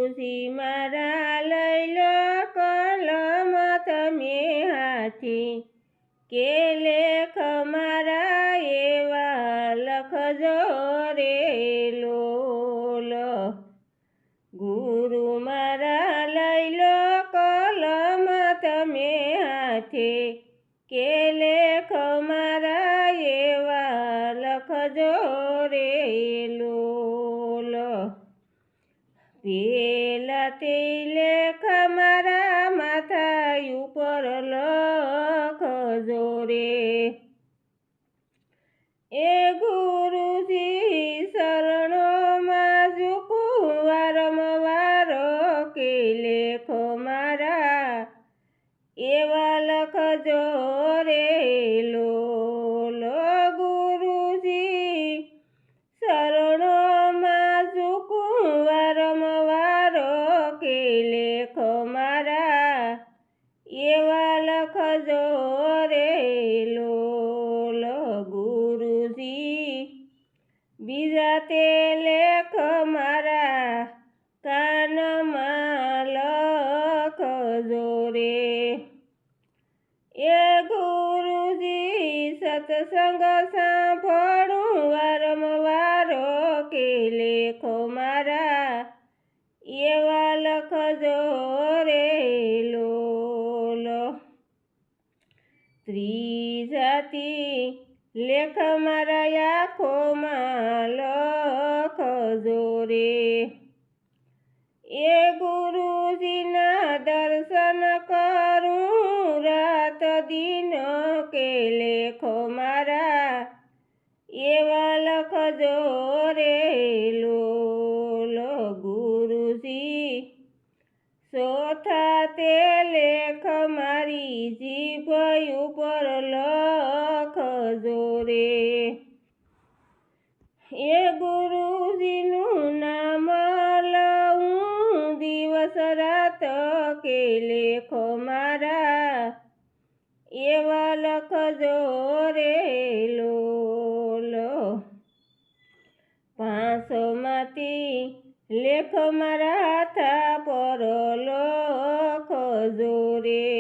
ગુરુજી મારા લઈ લો કલમ તમે હાથે, કે લેખ મારા એવા લખજો રે લોલ. ગુરુ મારા લઈ લો કલમ તમે હાથે, કે લેખ મારા એવા લખજો રે લોલ. પેલા તે લેખ મારા માથા ઉપર લખજો રે. એ ગુરુજી શરણોમાં ઝૂકું વારંવાર, કે લેખો મારા એવા લખજો રે લોલ. ગુરુજી શરણોમાં ઝૂકું વારંવાર, કે લેખો મારા એવા લખજો રે લોલ. ગુરુજી બીજા તે લેખ મારા કાનમાં લખજો રે. એ ગુરુજી સત્સંગ સાંભળું વારંવાર, કે લેખો મારા એવા લખજો રે લોલ. ત્રીજાથી લેખ મારા આંખોમાં લખજો રે. એ ગુરુજીના દર્શન કરું રાત દિન, કે લેખો મારા એવા લખજો રે લોલ. ગુરુજી ચોથા તે લેખ મારી જીભ ઉપર લખજો રે. એ ગુરુજીનું નામ લઉં દિવસ રાત, કે લેખો મારા એવા લખજો રે લોલ. પાંચમાંથી લેખ મારા હાથા પર લખજો રે.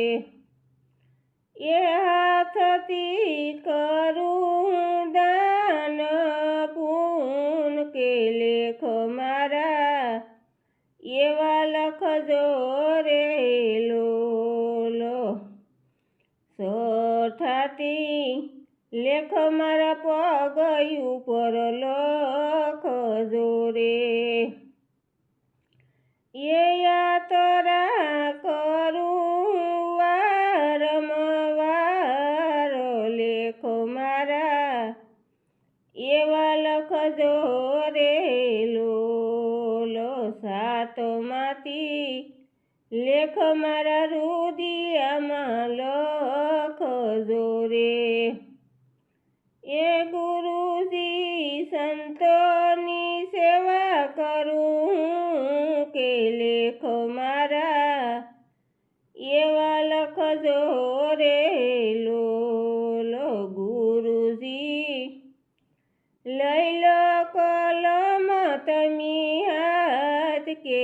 એ હાથથી કરું દાન પૂન, કે લેખો મારા એવા લખજો રે લોલ. છઠ્ઠાથી લેખ મારા પગ ઉપર લખજો રે. એ યાત્રા કરું વારંવાર, લેખો મારા એવા લખજો રે લોલ. સાતમાંથી લેખ મારા રુદિયામાં લખજો રે. એ ગુરુજી સંતોની સેવા કરું, કે લેખો મારા એવા લખજો રે લોલ. ગુરુજી લઈ લો કલમ તમે હાથ, કે